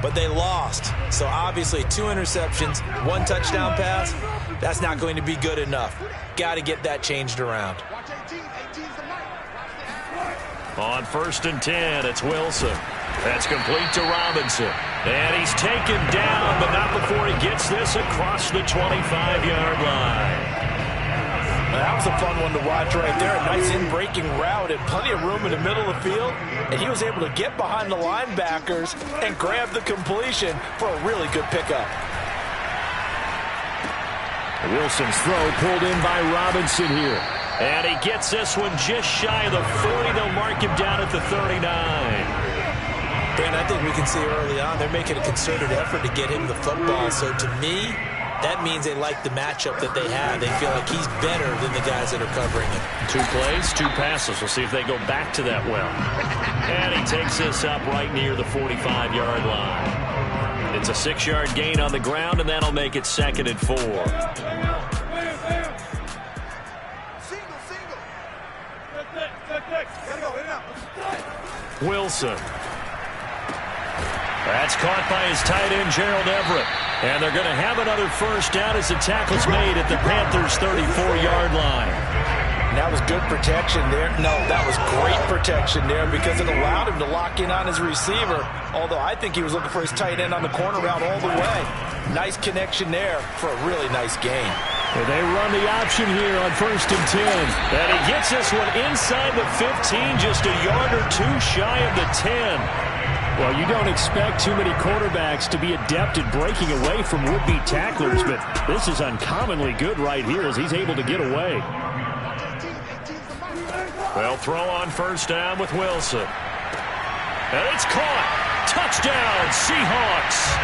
but they lost. So obviously 2 interceptions, 1 touchdown pass, that's not going to be good enough. Got to get that changed around. On 1st and 10, it's Wilson. That's complete to Robinson. And he's taken down, but not before he gets this across the 25-yard line. That was a fun one to watch right there. A nice in-breaking route and plenty of room in the middle of the field. And he was able to get behind the linebackers and grab the completion for a really good pickup. Wilson's throw pulled in by Robinson here. And he gets this one just shy of the 40. They'll mark him down at the 39. Dan, I think we can see early on they're making a concerted effort to get him the football. So to me, that means they like the matchup that they have. They feel like he's better than the guys that are covering him. 2 plays, 2 passes. We'll see if they go back to that well. And he takes this up right near the 45-yard line. It's a 6-yard gain on the ground, and that'll make it 2nd and 4. Wilson. That's caught by his tight end, Gerald Everett. And they're going to have another first down as the tackle's made at the Panthers' 34-yard line. That was good protection there. No, that was great protection there because it allowed him to lock in on his receiver, although I think he was looking for his tight end on the corner route all the way. Nice connection there for a really nice gain. And they run the option here on 1st and 10. And he gets this one inside the 15, just a yard or 2 shy of the 10. Well, you don't expect too many quarterbacks to be adept at breaking away from would-be tacklers, but this is uncommonly good right here as he's able to get away. They'll throw on 1st down with Wilson. And it's caught. Touchdown, Seahawks.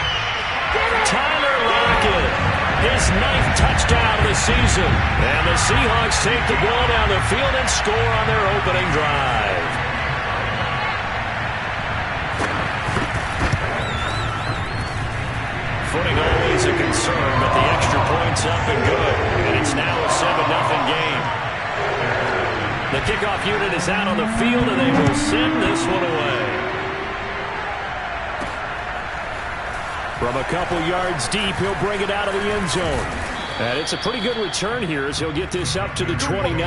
Tyler Lockett, his 9th touchdown of the season. And the Seahawks take the ball down the field and score on their opening drive. Footing always a concern, but the extra point's up and good. And it's now a 7-0 game. The kickoff unit is out on the field, and they will send this one away. From a couple yards deep, he'll bring it out of the end zone. And it's a pretty good return here as he'll get this up to the 29.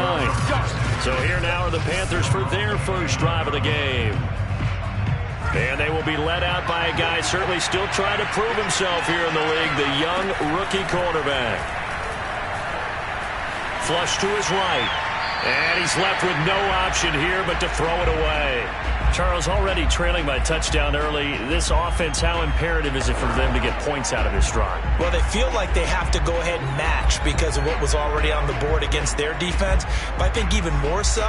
So here now are the Panthers for their first drive of the game. And they will be led out by a guy certainly still trying to prove himself here in the league, the young rookie cornerback. Flush to his right. And he's left with no option here but to throw it away. Charles, already trailing by touchdown early. This offense, how imperative is it for them to get points out of this drive? Well, they feel like they have to go ahead and match because of what was already on the board against their defense. But I think even more so,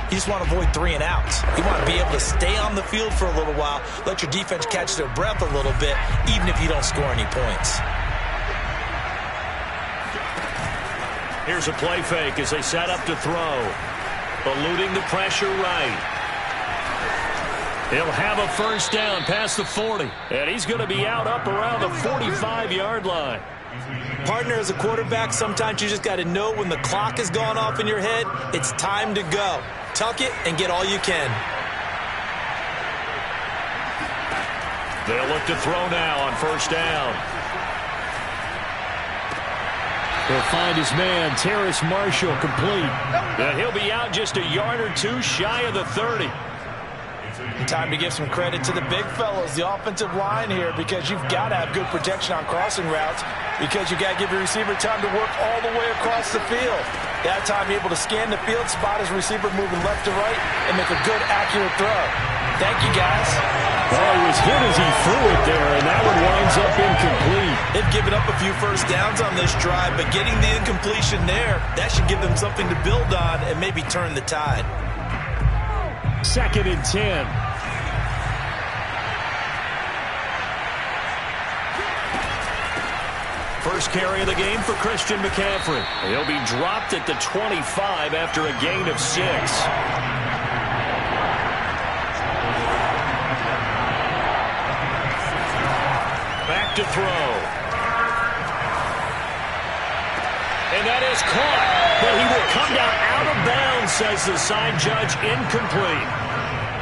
you just want to avoid 3 and outs. You want to be able to stay on the field for a little while, let your defense catch their breath a little bit, even if you don't score any points. Here's a play fake as they set up to throw. Eluding the pressure right. He'll have a first down past the 40. And he's going to be out up around the 45-yard line. Partner, as a quarterback, sometimes you just got to know when the clock has gone off in your head, it's time to go. Tuck it and get all you can. They'll look to throw now on 1st down. He'll find his man, Terrace Marshall, complete. And he'll be out just a yard or 2 shy of the 30. Time to give some credit to the big fellows, the offensive line here, because you've got to have good protection on crossing routes because you got to give your receiver time to work all the way across the field. That time you're able to scan the field, spot his receiver moving left to right, and make a good, accurate throw. Thank you, guys. Well, he was hit as he threw it there, and that one winds up incomplete. They've given up a few first downs on this drive, but getting the incompletion there, that should give them something to build on and maybe turn the tide. 2nd and 10. First carry of the game for Christian McCaffrey. He'll be dropped at the 25 after a gain of 6. Back to throw. And that is caught. But he will come down out of bounds, says the side judge. Incomplete.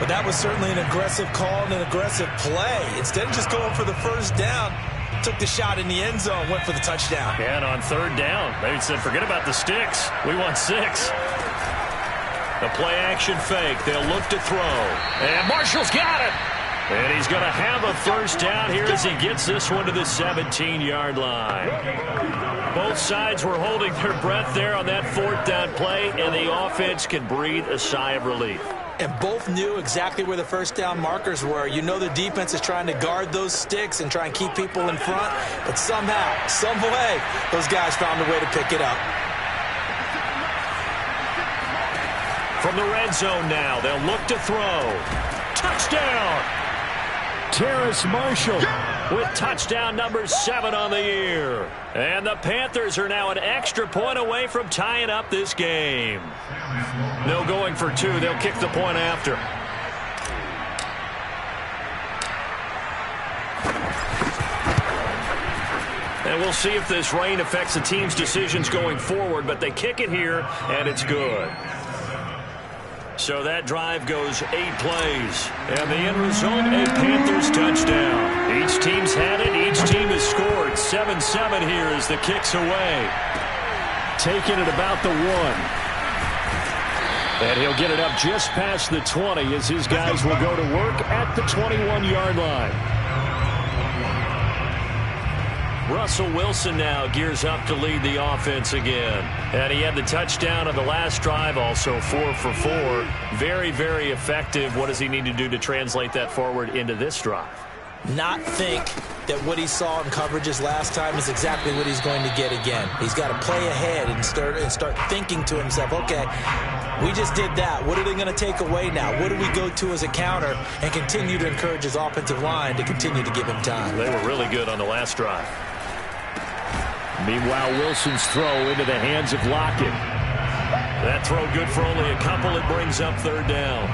But that was certainly an aggressive call and an aggressive play. Instead of just going for the first down, took the shot in the end zone, went for the touchdown. And on third down, they said, forget about the sticks. We want 6. The play-action fake. They'll look to throw. And Marshall's got it. And he's going to have a first down here as he gets this one to the 17-yard line. Both sides were holding their breath there on that fourth down play, and the offense can breathe a sigh of relief. And both knew exactly where the first down markers were. You know the defense is trying to guard those sticks and try and keep people in front. But somehow, some way, those guys found a way to pick it up. From the red zone now, they'll look to throw. Touchdown! Terrace Marshall with touchdown number 7 on the year. And the Panthers are now an extra point away from tying up this game. No going for 2. They'll kick the point after. And we'll see if this rain affects the team's decisions going forward, but they kick it here, and it's good. So that drive goes 8 plays. And the end result, a Panthers touchdown. Each team's had it. Each team has scored. 7-7 here as the kick's away. Taking it about the 1. And he'll get it up just past the 20 as his guys will go to work at the 21-yard line. Russell Wilson now gears up to lead the offense again. And he had the touchdown on the last drive, also 4 for 4. Very, very effective. What does he need to do to translate that forward into this drive? Not think that what he saw in coverages last time is exactly what he's going to get again. He's got to play ahead and start thinking to himself, okay, we just did that. What are they going to take away now? What do we go to as a counter? And continue to encourage his offensive line to continue to give him time. They were really good on the last drive. Meanwhile, Wilson's throw into the hands of Lockett. That throw good for only a couple. It brings up third down.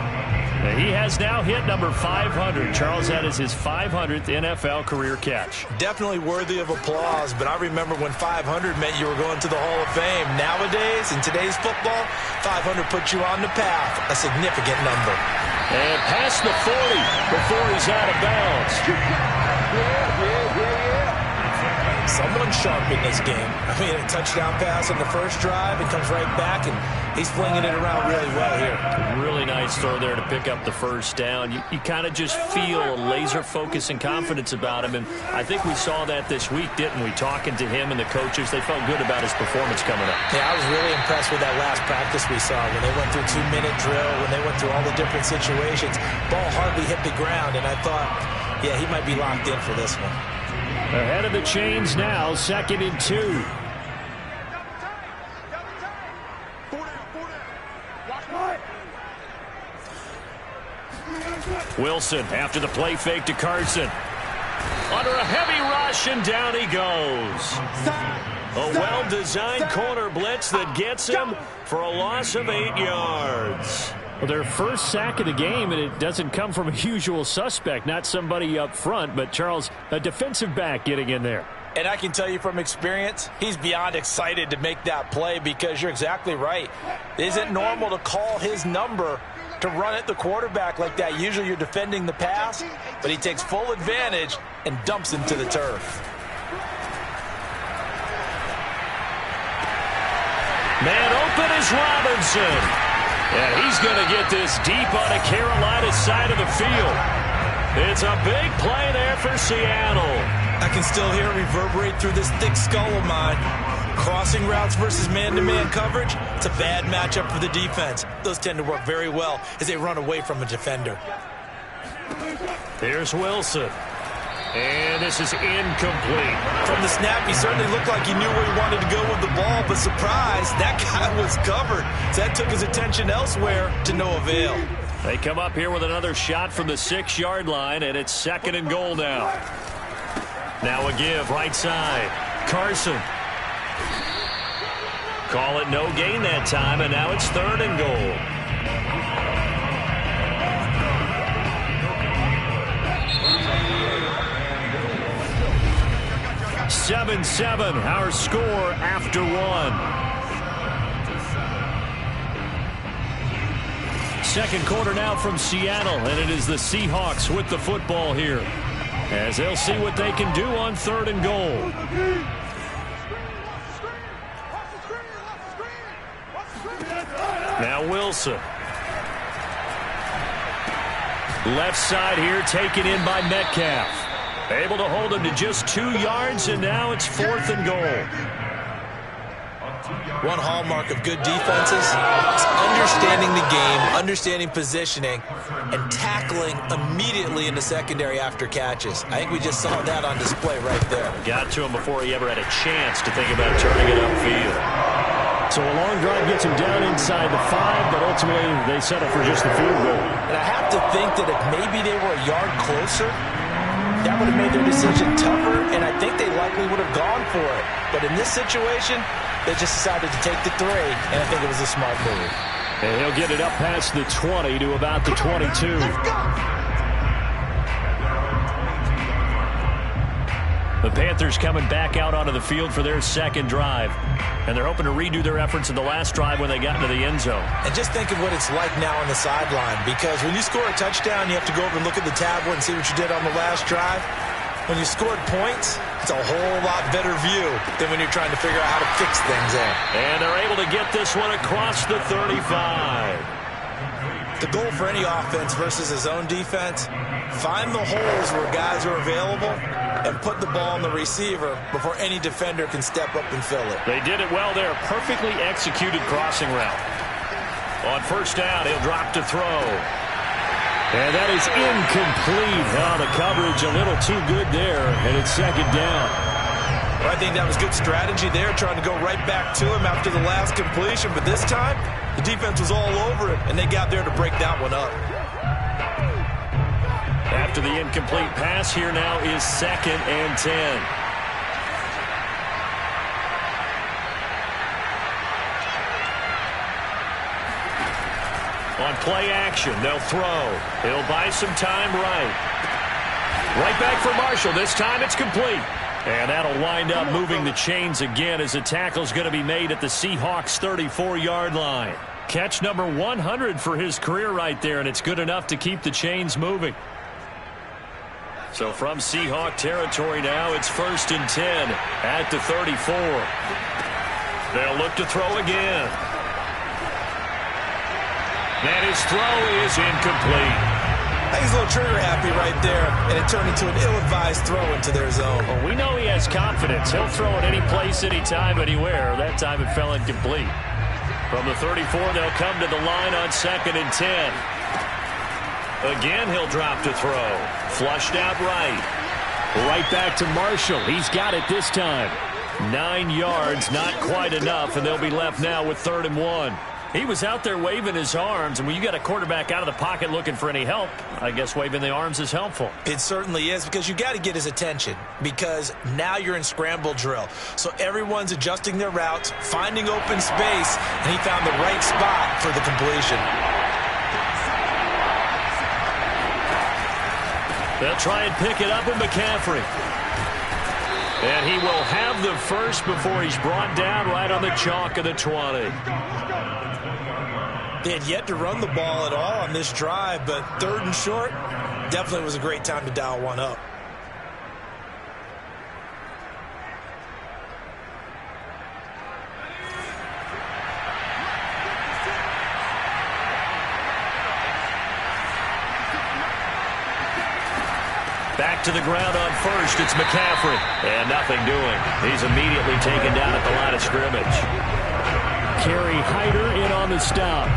He has now hit number 500. Charles, that is his 500th NFL career catch. Definitely worthy of applause, but I remember when 500 meant you were going to the Hall of Fame. Nowadays, in today's football, 500 puts you on the path, a significant number. And past the 40 before he's out of bounds. Someone sharp in this game. I mean, a touchdown pass on the first drive and comes right back, and he's flinging it around really well here. Really nice throw there to pick up the first down. You kind of just feel a laser focus and confidence about him, and I think we saw that this week, didn't we? Talking to him and the coaches, they felt good about his performance coming up. Yeah, I was really impressed with that last practice we saw when they went through 2-minute drill, when they went through all the different situations. Ball hardly hit the ground, and I thought, yeah, he might be locked in for this one. Ahead of the chains now, 2nd and 2. Wilson after the play fake to Carson. Under a heavy rush, and down he goes. A well-designed corner blitz that gets him for a loss of 8 yards. Well, their first sack of the game, and it doesn't come from a usual suspect, not somebody up front, but Charles, a defensive back getting in there. And I can tell you from experience, he's beyond excited to make that play because you're exactly right. It isn't normal to call his number to run at the quarterback like that. Usually you're defending the pass, but he takes full advantage and dumps him to the turf. Man open is Robinson. And he's going to get this deep on the Carolina side of the field. It's a big play there for Seattle. I can still hear it reverberate through this thick skull of mine. Crossing routes versus man-to-man coverage, it's a bad matchup for the defense. Those tend to work very well as they run away from a defender. Here's Wilson. And this is incomplete. From the snap, he certainly looked like he knew where he wanted to go with the ball, but surprise, that guy was covered. So that took his attention elsewhere to no avail. They come up here with another shot from the 6-yard line, and it's 2nd and goal now. Now a give, right side. Carson. Call it no gain that time, and now it's 3rd and goal. 7-7, our score after 1. second quarter now from Seattle, and it is the Seahawks with the football here, as they'll see what they can do on 3rd and goal. Now Wilson. Left side here, taken in by Metcalf. Able to hold him to just 2 yards, and now it's 4th and goal. One hallmark of good defenses is understanding the game, understanding positioning, and tackling immediately in the secondary after catches. I think we just saw that on display right there. Got to him before he ever had a chance to think about turning it upfield. So a long drive gets him down inside the 5, but ultimately they settle for just the field goal. And I have to think that if maybe they were a yard closer, that would have made their decision tougher, and I think they likely would have gone for it. But in this situation, they just decided to take the 3, and I think it was a smart move. And he'll get it up past the 20 to about the 22. Let's go! The Panthers coming back out onto the field for their second drive. And they're hoping to redo their efforts in the last drive when they got into the end zone. And just think of what it's like now on the sideline, because when you score a touchdown, you have to go over and look at the tablet and see what you did on the last drive. When you scored points, it's a whole lot better view than when you're trying to figure out how to fix things there. And they're able to get this one across the 35. The goal for any offense versus his own defense, find the holes where guys are available and put the ball on the receiver before any defender can step up and fill it. They did it well there. Perfectly executed crossing route. On 1st down, he'll drop to throw. And that is incomplete. Oh, the coverage a little too good there, and it's 2nd down. Well, I think that was good strategy there, trying to go right back to him after the last completion. But this time, the defense was all over it, and they got there to break that one up. After the incomplete pass, here now is 2nd and 10. On play action, they'll throw. He'll buy some time right. Right back for Marshall. This time it's complete. And that'll wind up moving the chains again as the tackle's going to be made at the Seahawks' 34-yard line. Catch number 100 for his career right there, and it's good enough to keep the chains moving. So from Seahawk territory now, it's 1st and 10 at the 34. They'll look to throw again. And his throw is incomplete. I think he's a little trigger happy right there, and it turned into an ill-advised throw into their zone. Well, we know he has confidence. He'll throw it any place, anytime, anywhere. That time it fell incomplete. From the 34, they'll come to the line on 2nd and 10. Again, he'll drop to throw. Flushed out right. Right back to Marshall. He's got it this time. 9 yards, not quite enough, and they'll be left now with 3rd and 1. He was out there waving his arms, and when you got a quarterback out of the pocket looking for any help, I guess waving the arms is helpful. It certainly is, because you got to get his attention, because now you're in scramble drill. So everyone's adjusting their routes, finding open space, and he found the right spot for the completion. They'll try and pick it up with McCaffrey. And he will have the first before he's brought down right on the chalk of the 20. They had yet to run the ball at all on this drive, but 3rd and short definitely was a great time to dial one up. Back to the ground on 1st, it's McCaffrey. And nothing doing. He's immediately taken down at the line of scrimmage. Kerry Hyder in on the stop.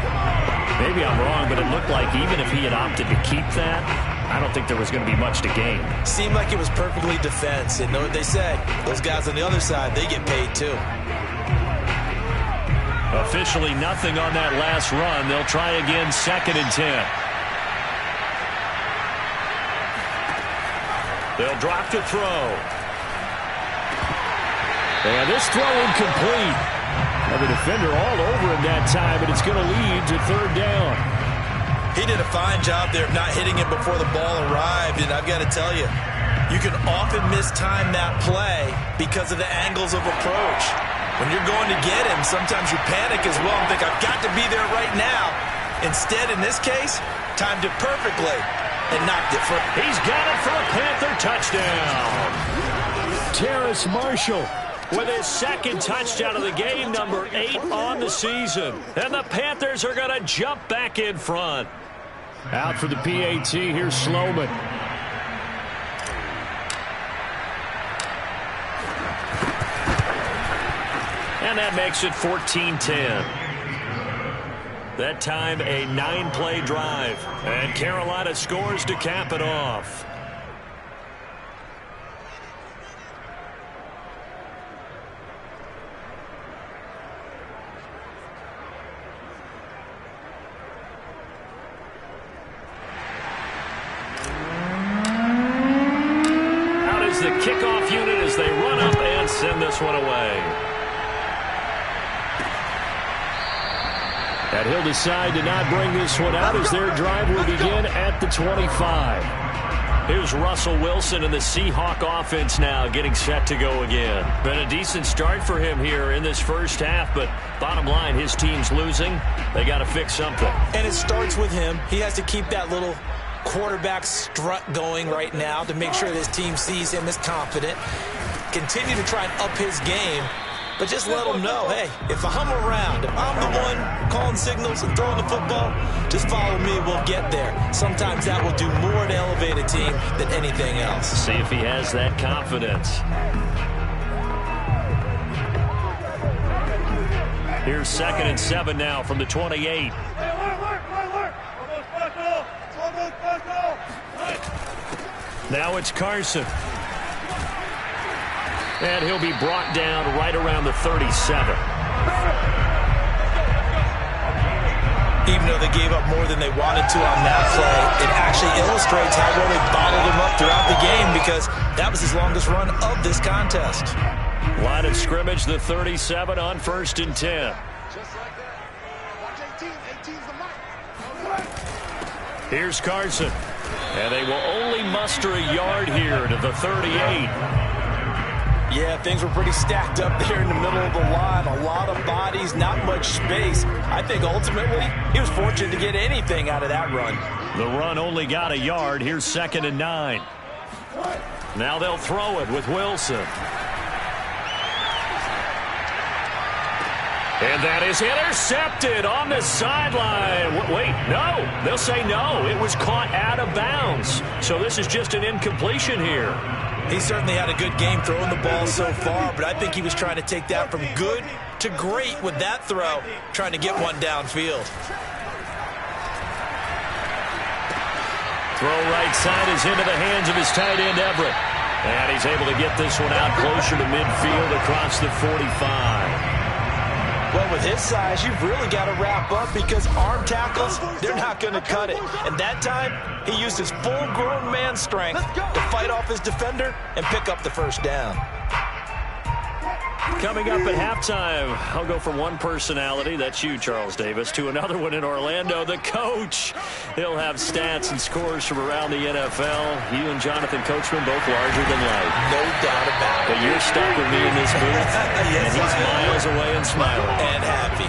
Maybe I'm wrong, but it looked like even if he had opted to keep that, I don't think there was going to be much to gain. Seemed like it was perfectly defense. And know what they said? Those guys on the other side, they get paid too. Officially nothing on that last run. They'll try again 2nd and 10. They'll drop to throw. And this throw incomplete. And the defender all over him that time, but it's going to lead to 3rd down. He did a fine job there of not hitting him before the ball arrived, and I've got to tell you, you can often mistime that play because of the angles of approach. When you're going to get him, sometimes you panic as well and think, I've got to be there right now. Instead, in this case, timed it perfectly and knocked it for. He's got it for a Panther touchdown. Terrace Marshall with his second touchdown of the game, number 8 on the season. And the Panthers are going to jump back in front. Out for the PAT, here's Sloman. And that makes it 14-10. That time a 9-play drive. And Carolina scores to cap it off. Out is the kickoff unit as they run up and send this one away. And he'll decide to not bring this one out as their drive will begin at the 25. Here's Russell Wilson and the Seahawk offense now getting set to go again. Been a decent start for him here in this first half, but bottom line, his team's losing. They got to fix something. And it starts with him. He has to keep that little quarterback strut going right now to make sure this team sees him as confident. Continue to try and up his game. But just let them know, hey, if I'm around, if I'm the one calling signals and throwing the football, just follow me, we'll get there. Sometimes that will do more to elevate a team than anything else. See if he has that confidence. Here's 2nd and 7 now from the 28. Now it's Carson. And he'll be brought down right around the 37. Even though they gave up more than they wanted to on that play, it actually illustrates how well they bottled him up throughout the game because that was his longest run of this contest. Line of scrimmage, the 37 on 1st and 10. Here's Carson. And they will only muster a yard here to the 38. Yeah, things were pretty stacked up there in the middle of the line. A lot of bodies, not much space. I think ultimately he was fortunate to get anything out of that run. The run only got a yard. Here's 2nd and 9. Now they'll throw it with Wilson. And that is intercepted on the sideline. Wait, no. They'll say no. It was caught out of bounds. So this is just an incompletion here. He certainly had a good game throwing the ball so far, but I think he was trying to take that from good to great with that throw, trying to get one downfield. Throw right side is into the hands of his tight end, Everett. And he's able to get this one out closer to midfield across the 45. Well, with his size, you've really got to wrap up because arm tackles, they're not going to cut it. And that time, he used his full-grown man strength to fight off his defender and pick up the first down. Coming up at halftime, I'll go from one personality, that's you, Charles Davis, to another one in Orlando, the coach. He'll have stats and scores from around the NFL. You and Jonathan Coachman both larger than life. No doubt about it. But you're stuck with me in this booth, yes, and he's miles away and smiling. And happy.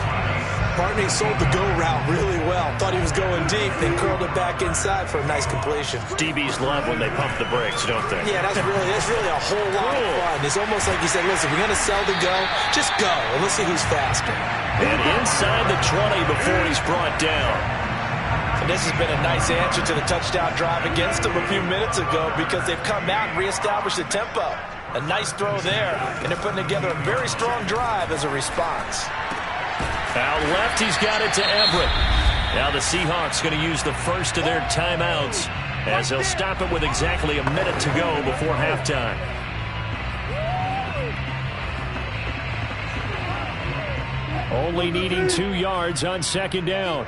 Partner, he sold the go route really well. Thought he was going deep, then curled it back inside for a nice completion. DBs love when they pump the brakes, don't they? Yeah, that's really a whole lot of fun. It's almost like he said, listen, we're going to sell the go. Just go, and let's see who's faster. And inside the 20 before he's brought down. And this has been a nice answer to the touchdown drive against them a few minutes ago because they've come out and reestablished the tempo. A nice throw there, and they're putting together a very strong drive as a response. Out left, he's got it to Everett. Now the Seahawks going to use the first of their timeouts as they'll stop it with exactly a minute to go before halftime. Only needing 2 yards on 2nd down.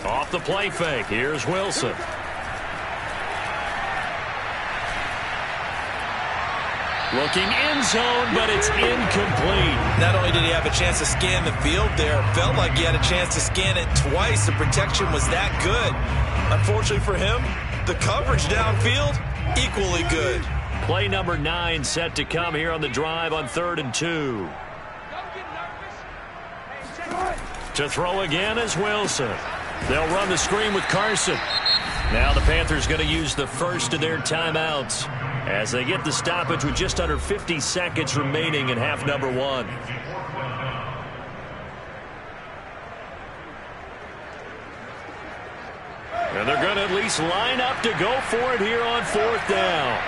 Off the play fake, here's Wilson. Looking end zone, but it's incomplete. Not only did he have a chance to scan the field there, it felt like he had a chance to scan it twice. The protection was that good. Unfortunately for him, the coverage downfield, equally good. Play number 9 set to come here on the drive on 3rd and 2. To throw again is Wilson. They'll run the screen with Carson. Now the Panthers going to use the first of their timeouts as they get the stoppage with just under 50 seconds remaining in half number one. And they're going to at least line up to go for it here on fourth down.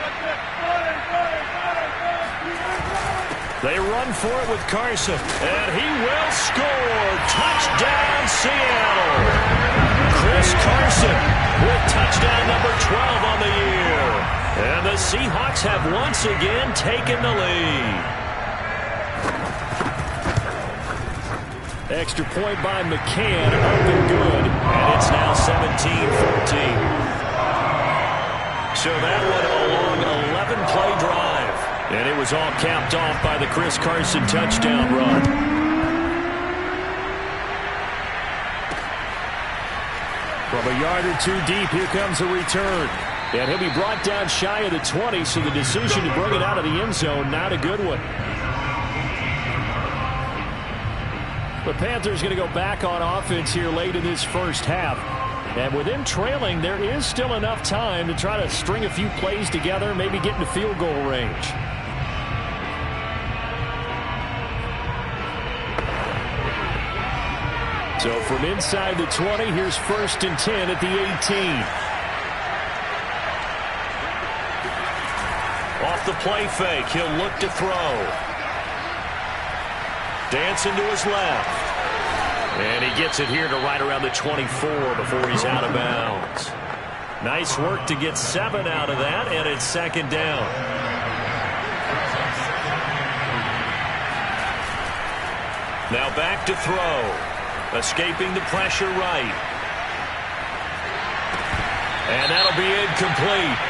They run for it with Carson, and he will score. Touchdown, Seattle. Chris Carson with touchdown number 12 on the year. And the Seahawks have once again taken the lead. Extra point by McCann, up and good, and it's now 17-14. So that one a long 11-play drive, and it was all capped off by the Chris Carson touchdown run. From a yard or two deep, here comes a return. And he'll be brought down shy of the 20, so the decision to bring it out of the end zone, not a good one. The Panthers going to go back on offense here late in this first half. And with them trailing, there is still enough time to try to string a few plays together, maybe get into field goal range. So from inside the 20, here's 1st and 10 at the 18. Off the play fake, he'll look to throw. Dancing to his left. And he gets it here to right around the 24 before he's out of bounds. Nice work to get 7 out of that, and it's 2nd down. Now back to throw. Escaping the pressure right. And that'll be incomplete.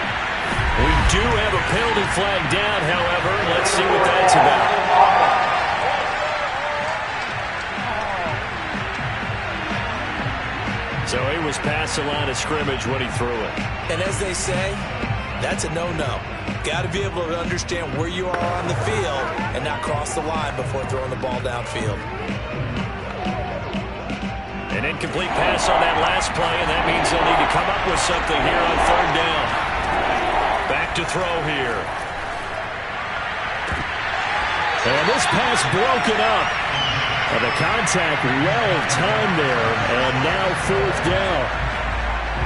We do have a penalty flag down, however. Let's see what that's about. So he was past the line of scrimmage when he threw it. And as they say, that's a no-no. Got to be able to understand where you are on the field and not cross the line before throwing the ball downfield. An incomplete pass on that last play, and that means they'll need to come up with something here on 3rd down. Back to throw here. And this pass broken up. And the contact well-timed there, and now 4th down.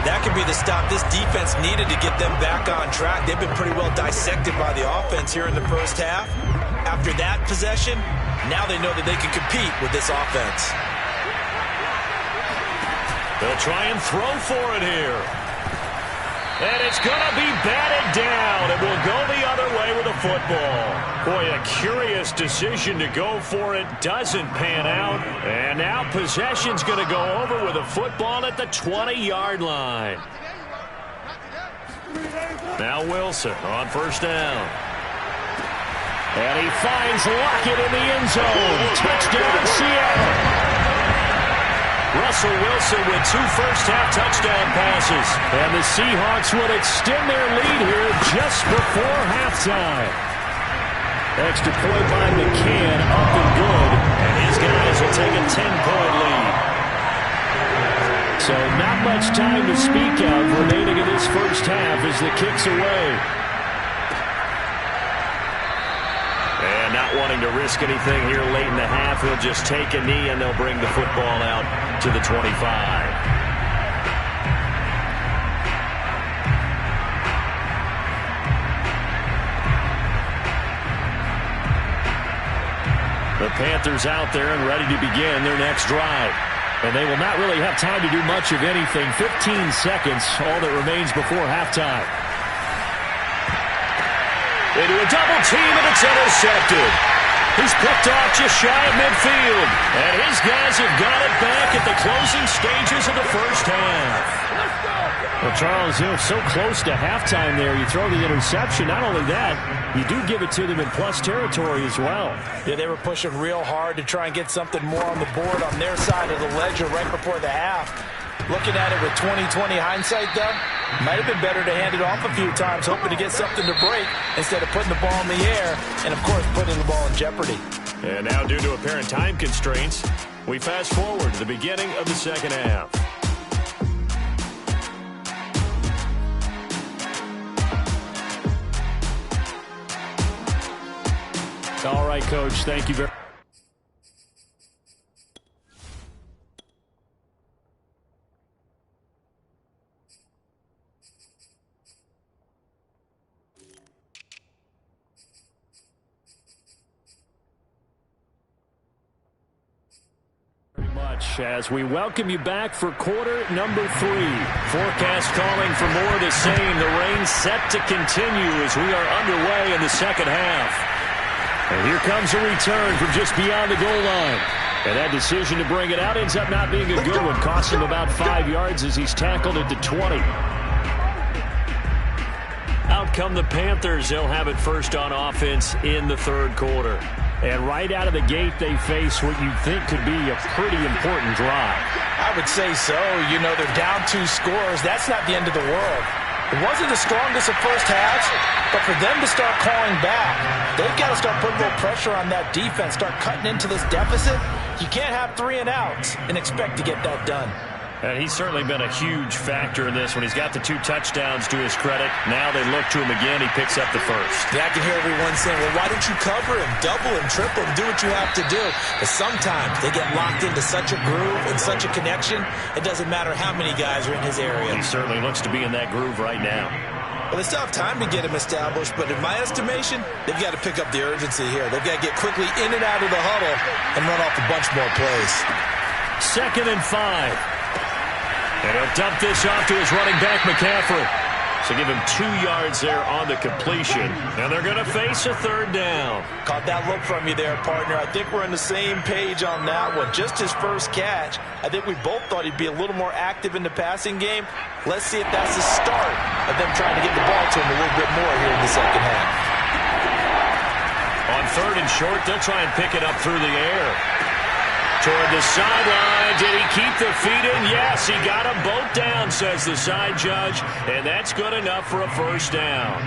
That could be the stop this defense needed to get them back on track. They've been pretty well dissected by the offense here in the first half. After that possession, now they know that they can compete with this offense. They'll try and throw for it here. And it's going to be batted down. It will go the other way with the football. Boy, a curious decision to go for it. Doesn't pan out. And now possession's going to go over with a football at the 20-yard line. Now Wilson on 1st down. And he finds Lockett in the end zone. Touchdown, Seattle. Russell Wilson with 2 first-half touchdown passes. And the Seahawks would extend their lead here just before halftime. Extra point by McCann, up and good. And his guys will take a 10-point lead. So not much time to speak of remaining in this first half as the kick's away. And not wanting to risk anything here late in the half, he'll just take a knee and they'll bring the football out to the 25. The Panthers out there and ready to begin their next drive. And they will not really have time to do much of anything. 15 seconds, all that remains before halftime. Into a double team, and it's intercepted. He's picked off just shy of midfield. And his guys have got it back at the closing stages of the first half. Well, Charles, so close to halftime there. You throw the interception. Not only that, you do give it to them in plus territory as well. Yeah, they were pushing real hard to try and get something more on the board on their side of the ledger right before the half. Looking at it with 20/20 hindsight, though, might have been better to hand it off a few times, hoping to get something to break instead of putting the ball in the air and, of course, putting the ball in jeopardy. And now, due to apparent time constraints, We fast forward to the beginning of the second half. All right, Coach. Thank you very much. As we welcome you back for quarter number 3. Forecast calling for more of the same. The rain set to continue as we are underway in the second half. And here comes a return from just beyond the goal line. And that decision to bring it out ends up not being a good one. Cost him about 5 yards as he's tackled at the 20. Out come the Panthers. They'll have it first on offense in the third quarter. And right out of the gate, they face what you think could be a pretty important drive. I would say so. You know, they're down 2 scores. That's not the end of the world. It wasn't the strongest of first halves, but for them to start calling back, they've got to start putting a little pressure on that defense, start cutting into this deficit. You can't have 3 and outs and expect to get that done. And he's certainly been a huge factor in this when he's got the 2 touchdowns to his credit. Now they look to him again. He picks up the first. Yeah, I can hear everyone saying, well, why don't you cover him, double him, triple him, do what you have to do. But sometimes they get locked into such a groove and such a connection, it doesn't matter how many guys are in his area. He certainly looks to be in that groove right now. Well, they still have time to get him established, but in my estimation, they've got to pick up the urgency here. They've got to get quickly in and out of the huddle and run off a bunch more plays. 2nd and 5. And he'll dump this off to his running back, McCaffrey. So give him 2 yards there on the completion. And they're going to face a 3rd down. Caught that look from you there, partner. I think we're on the same page on that one. Just his first catch. I think we both thought he'd be a little more active in the passing game. Let's see if that's the start of them trying to get the ball to him a little bit more here in the second half. On 3rd and short, they'll try and pick it up through the air. Toward the sideline. Did he keep the feet in? Yes, he got them both down, says the side judge. And that's good enough for a first down.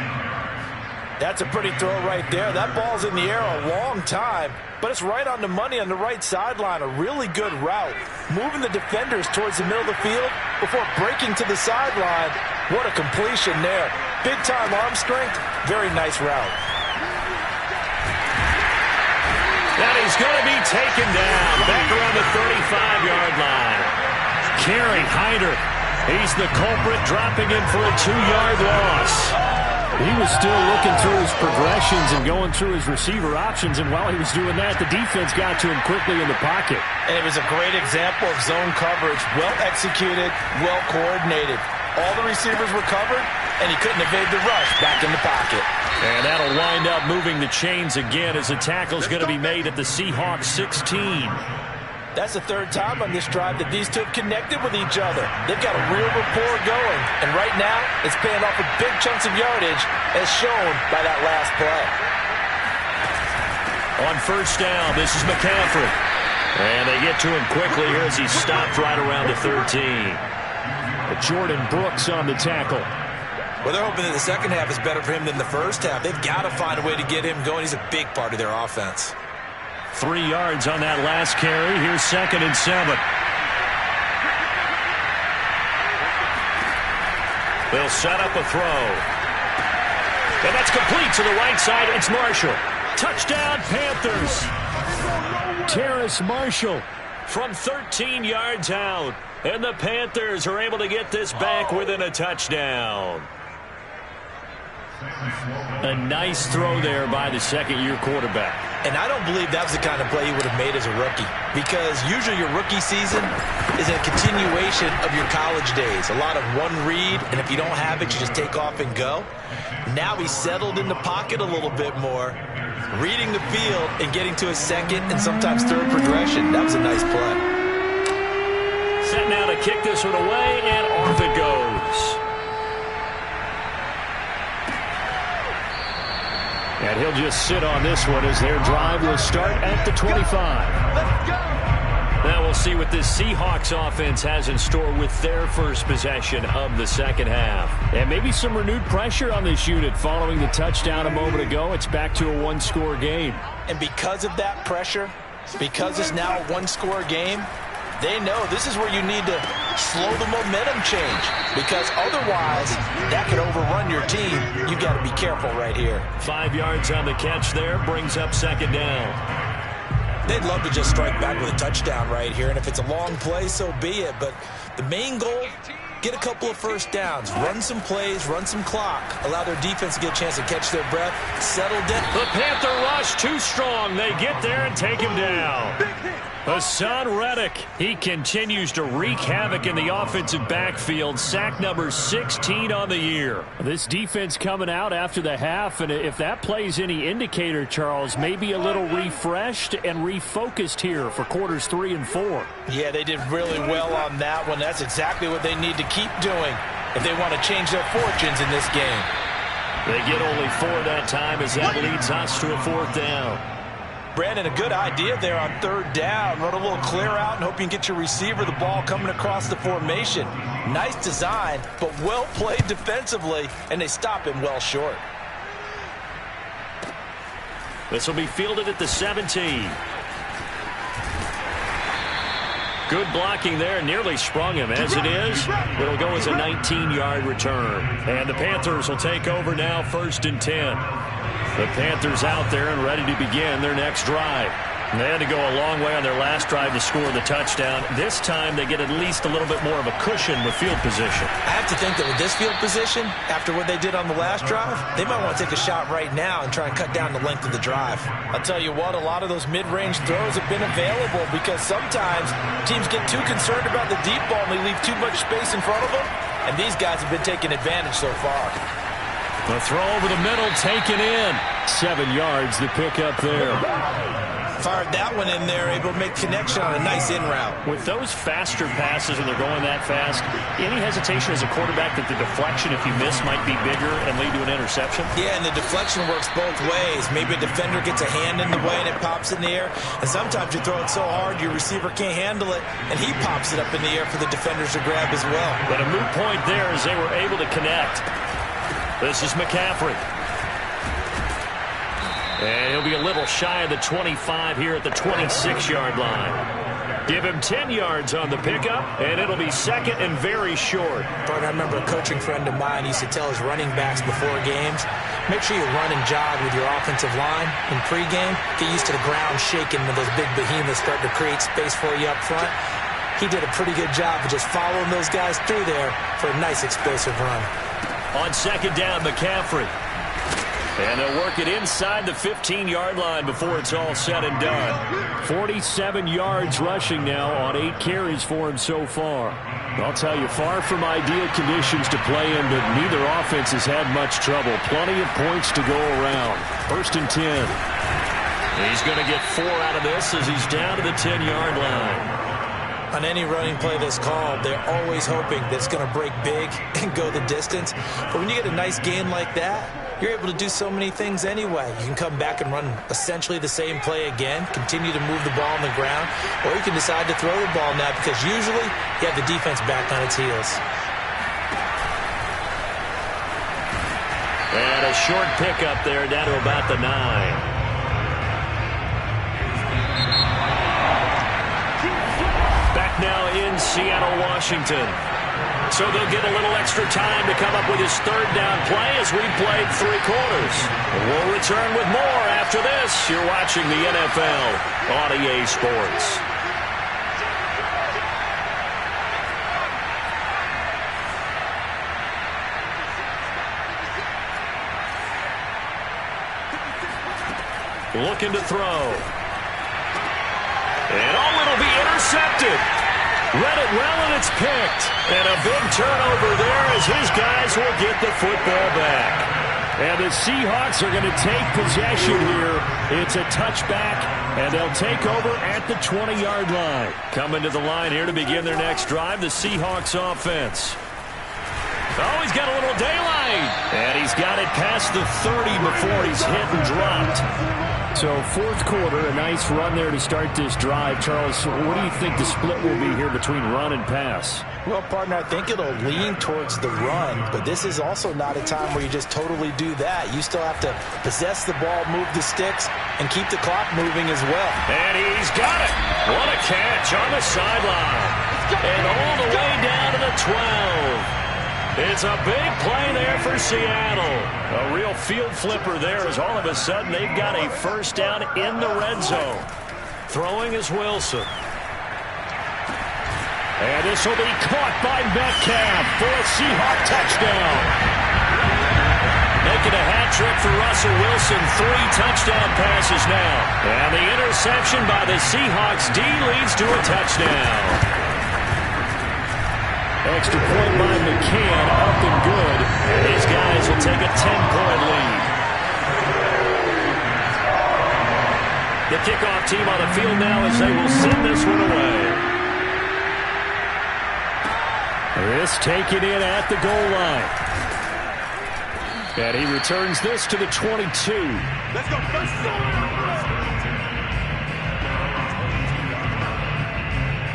That's a pretty throw right there. That ball's in the air a long time, but it's right on the money on the right sideline. A really good route. Moving the defenders towards the middle of the field before breaking to the sideline. What a completion there. Big-time arm strength. Very nice route. And he's going to be taken down back around the 35-yard line. Kerry Hyder, he's the culprit, dropping him for a 2-yard loss. He was still looking through his progressions and going through his receiver options, and while he was doing that, the defense got to him quickly in the pocket. And it was a great example of zone coverage, well executed, well coordinated. All the receivers were covered, and he couldn't evade the rush back in the pocket. And that'll wind up moving the chains again as the tackle's going to be made at the Seahawks 16. That's the 3rd time on this drive that these two have connected with each other. They've got a real rapport going, and right now it's paying off with big chunks of yardage as shown by that last play. On 1st down, this is McCaffrey. And they get to him quickly here as he stopped right around the 13. Jordan Brooks on the tackle. Well, they're hoping that the second half is better for him than the first half. They've got to find a way to get him going. He's a big part of their offense. 3 yards on that last carry. Here's 2nd and 7. They'll set up a throw. And that's complete to the right side. It's Marshall. Touchdown, Panthers. Terrace Marshall from 13 yards out. And the Panthers are able to get this back within a touchdown. A nice throw there by the 2nd-year quarterback. And I don't believe that was the kind of play he would have made as a rookie, because usually your rookie season is a continuation of your college days. A lot of one read, and if you don't have it, you just take off and go. Now he's settled in the pocket a little bit more, reading the field and getting to his 2nd and sometimes 3rd progression. That was a nice play. Set now to kick this one away, and off it goes. And he'll just sit on this one as their drive will start at the 25. Let's go. Now we'll see what this Seahawks offense has in store with their first possession of the second half. And maybe some renewed pressure on this unit following the touchdown a moment ago. It's back to a 1-score game. And because of that pressure, Because it's now a one-score game, they know this is where you need to slow the momentum change, because otherwise that could overrun your team. You've got to be careful right here. 5 yards on the catch there, brings up second down. They'd love to just strike back with a touchdown right here, and if it's a long play, so be it. But the main goal, get a couple of first downs, run some plays, run some clock, allow their defense to get a chance to catch their breath, settle down. The Panther rush too strong. They get there and take him down. Hassan Reddick, he continues to wreak havoc in the offensive backfield. Sack number 16 on the year. This defense coming out after the half, and if that plays any indicator, Charles, maybe a little refreshed and refocused here for quarters 3 and 4. Yeah, they did really well on that one. That's exactly what they need to keep doing if they want to change their fortunes in this game. They get only 4 that time as that leads us to a 4th down. Brandon, a good idea there on 3rd down. Run a little clear out and hope you can get your receiver the ball coming across the formation. Nice design, but well played defensively, and they stop him well short. This will be fielded at the 17. Good blocking there, nearly sprung him. As it is, it'll go as a 19-yard return. And the Panthers will take over now, 1st and 10. The Panthers out there and ready to begin their next drive. And they had to go a long way on their last drive to score the touchdown. This time they get at least a little bit more of a cushion with field position. I have to think that with this field position, after what they did on the last drive, they might want to take a shot right now and try and cut down the length of the drive. I'll tell you what, a lot of those mid-range throws have been available because sometimes teams get too concerned about the deep ball and they leave too much space in front of them, and these guys have been taking advantage so far. The throw over the middle, taken in. 7 yards to pick up there. Fired that one in there, able to make connection on a nice in route. With those faster passes and they're going that fast, any hesitation as a quarterback that the deflection, if you miss, might be bigger and lead to an interception? Yeah, and the deflection works both ways. Maybe a defender gets a hand in the way and it pops in the air, and sometimes you throw it so hard your receiver can't handle it, and he pops it up in the air for the defenders to grab as well. But a moot point there as they were able to connect. This is McCaffrey. And he'll be a little shy of the 25 here at the 26-yard line. Give him 10 yards on the pickup, and it'll be 2nd and very short. But I remember a coaching friend of mine used to tell his running backs before games, make sure you run and jog with your offensive line in pregame. Get used to the ground shaking when those big behemoths start to create space for you up front. He did a pretty good job of just following those guys through there for a nice explosive run. On 2nd down, McCaffrey. And they'll work it inside the 15-yard line before it's all said and done. 47 yards rushing now on 8 carries for him so far. I'll tell you, far from ideal conditions to play in, but neither offense has had much trouble. Plenty of points to go around. 1st and 10. He's going to get 4 out of this as he's down to the 10-yard line. On any running play that's called, they're always hoping that it's going to break big and go the distance. But when you get a nice gain like that, you're able to do so many things anyway. You can come back and run essentially the same play again, continue to move the ball on the ground, or you can decide to throw the ball now because usually you have the defense back on its heels. And a short pickup there down to about the 9. Back now in Seattle, Washington. So they'll get a little extra time to come up with his 3rd down play as we played 3 quarters. We'll return with more after this. You're watching the NFL on EA Sports. Looking to throw. And it'll be intercepted. Read it well, and it's picked. And a big turnover there as his guys will get the football back. And the Seahawks are going to take possession here. It's a touchback, and they'll take over at the 20-yard line. Coming to the line here to begin their next drive, the Seahawks offense. Oh, he's got a little daylight. And he's got it past the 30 before he's hit and dropped. So fourth quarter, a nice run there to start this drive. Charles, what do you think the split will be here between run and pass? Well, partner, I think it'll lean towards the run, but this is also not a time where you just totally do that. You still have to possess the ball, move the sticks, and keep the clock moving as well. And he's got it. What a catch on the sideline. And all the way down to the 12. It's a big play there for Seattle. A real field flipper there as all of a sudden they've got a first down in the red zone. Throwing is Wilson. And this will be caught by Metcalf for a Seahawk touchdown. Making a hat trick for Russell Wilson. 3 touchdown passes now. And the interception by the Seahawks D leads to a touchdown. Extra point by McCann, up and good. And these guys will take a 10-point lead. The kickoff team on the field now as they will send this one away. This taken in at the goal line. And he returns this to the 22. Let's go.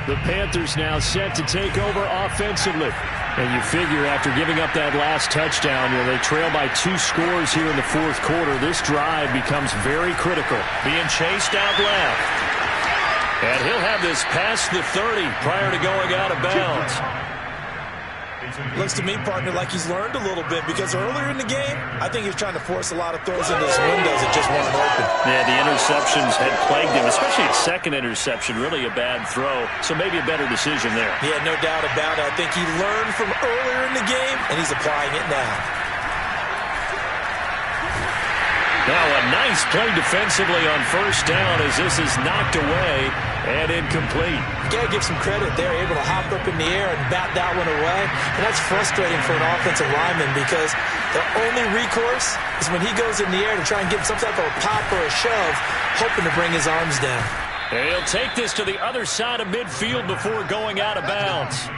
The Panthers now set to take over offensively. And you figure after giving up that last touchdown, they trail by 2 scores here in the fourth quarter. This drive becomes very critical. Being chased out left. And he'll have this past the 30 prior to going out of bounds. Looks to me, partner, like he's learned a little bit because earlier in the game, I think he was trying to force a lot of throws into his windows that just weren't open. Yeah, the interceptions had plagued him, especially his second interception, really a bad throw. So maybe a better decision there. Yeah, no doubt about it. I think he learned from earlier in the game, and he's applying it now. Now a nice play defensively on first down as this is knocked away and incomplete. You got to give some credit. They're able to hop up in the air and bat that one away. And that's frustrating for an offensive lineman because their only recourse is when he goes in the air to try and get some type of a pop or a shove, hoping to bring his arms down. And he'll take this to the other side of midfield before going out of bounds.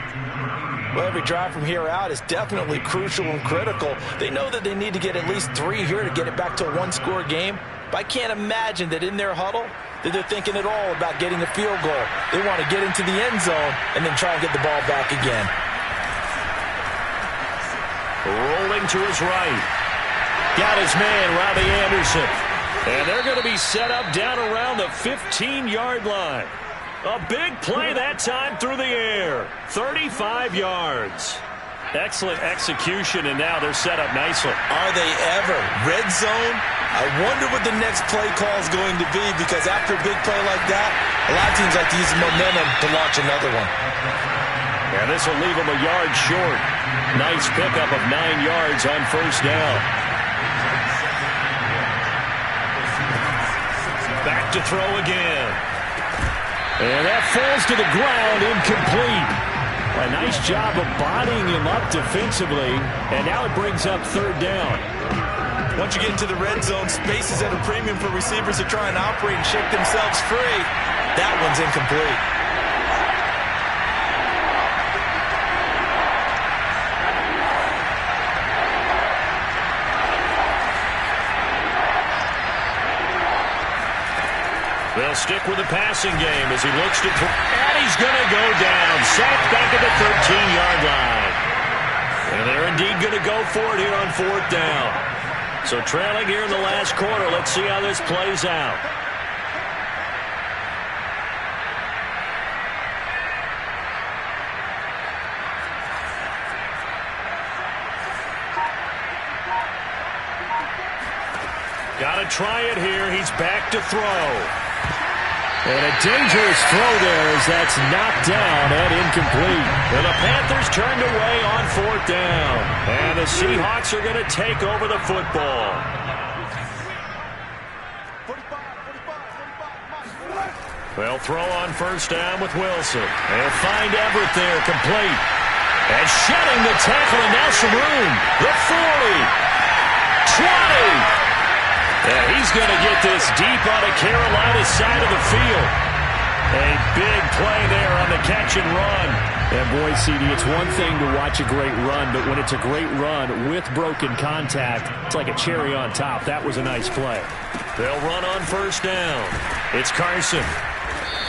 Well, every drive from here out is definitely crucial and critical. They know that they need to get at least 3 here to get it back to a 1-score game. But I can't imagine that in their huddle that they're thinking at all about getting a field goal. They want to get into the end zone and then try and get the ball back again. Rolling to his right. Got his man, Robbie Anderson. And they're going to be set up down around the 15-yard line. A big play that time through the air. 35 yards. Excellent execution, and now they're set up nicely. Are they ever? Red zone? I wonder what the next play call is going to be because after a big play like that, a lot of teams like to use momentum to launch another one. And this will leave them a yard short. Nice pickup of 9 yards on first down. Back to throw again. And that falls to the ground, incomplete. A nice job of bodying him up defensively, and now it brings up third down. Once you get into the red zone, space is at a premium for receivers to try and operate and shake themselves free. That one's incomplete. They'll stick with the passing game as he looks to throw. And he's going to go down. Sacked back at the 13-yard line. And they're indeed going to go for it here on fourth down. So trailing here in the last quarter. Let's see how this plays out. Got to try it here. He's back to throw. And a dangerous throw there as that's knocked down and incomplete. And the Panthers turned away on fourth down. And the Seahawks are going to take over the football. They'll throw on first down with Wilson. They'll find Everett there, complete. And shedding the tackle, and now some room. The 40. 20. Yeah, he's going to get this deep on the Carolina side of the field. A big play there on the catch and run. And boy, CD, it's one thing to watch a great run, but when it's a great run with broken contact, it's like a cherry on top. That was a nice play. They'll run on first down. It's Carson.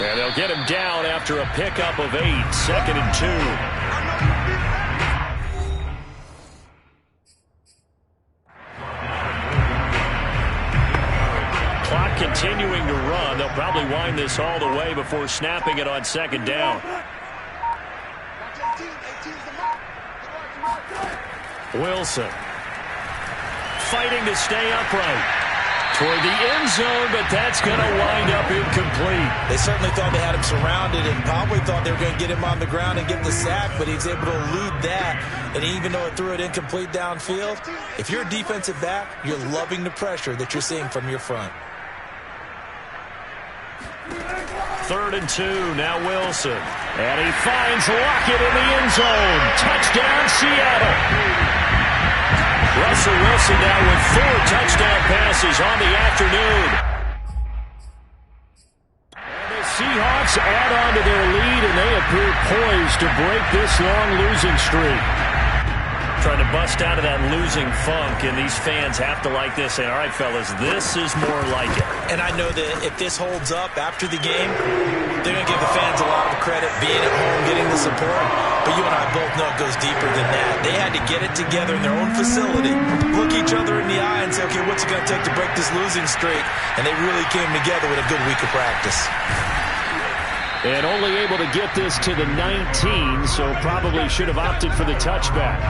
And they'll get him down after a pickup of 8, 2nd and 2. Clock continuing to run. They'll probably wind this all the way before snapping it on 2nd down. Wilson fighting to stay upright toward the end zone, but that's going to wind up incomplete. They certainly thought they had him surrounded and probably thought they were going to get him on the ground and get the sack, but he's able to elude that. And even though it threw it incomplete downfield, if you're a defensive back, you're loving the pressure that you're seeing from your front. 3rd and 2, now Wilson. And he finds Lockett in the end zone. Touchdown, Seattle. Russell Wilson now with 4 touchdown passes on the afternoon. And the Seahawks add on to their lead, and they appear poised to break this long losing streak. Trying to bust out of that losing funk, and these fans have to like this. Saying, all right, fellas, this is more like it. And I know that if this holds up after the game, they're going to give the fans a lot of credit being at home, getting the support. But you and I both know it goes deeper than that. They had to get it together in their own facility, look each other in the eye and say, okay, what's it going to take to break this losing streak? And they really came together with a good week of practice. And only able to get this to the 19, so probably should have opted for the touchback.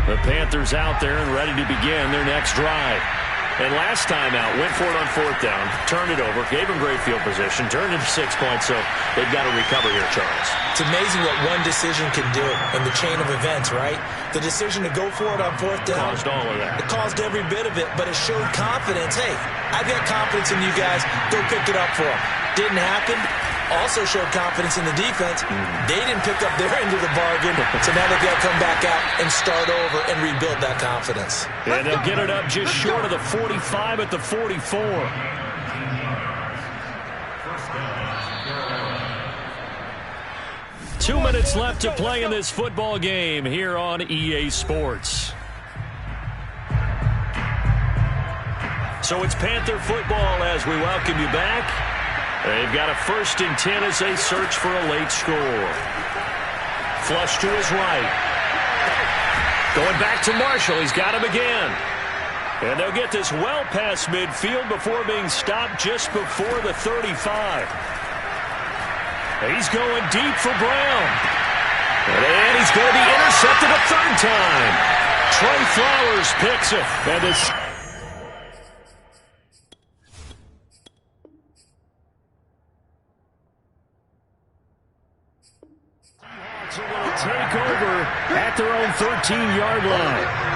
The Panthers out there and ready to begin their next drive. And last time out, went for it on 4th down, turned it over, gave him great field position, turned it to 6 points, so they've got to recover here, Charles. It's amazing what one decision can do in the chain of events, right? The decision to go for it on 4th down. Caused all of that. It caused every bit of it, but it showed confidence. Hey, I've got confidence in you guys. Go pick it up for them. Didn't happen. Also showed confidence in the defense. They didn't pick up their end of the bargain, so now they've got to come back out and start over and rebuild that confidence. And they'll get it up just short of the 45 at the 44. Two minutes left to play in this football game here on EA Sports. So it's Panther football as we welcome you back. They've got a 1st and 10 as they search for a late score. Flush to his right. Going back to Marshall. He's got him again. And they'll get this well past midfield before being stopped just before the 35. He's going deep for Brown. And he's going to be intercepted a 3rd time. Trey Flowers picks it. And it's take over at their own 13-yard line.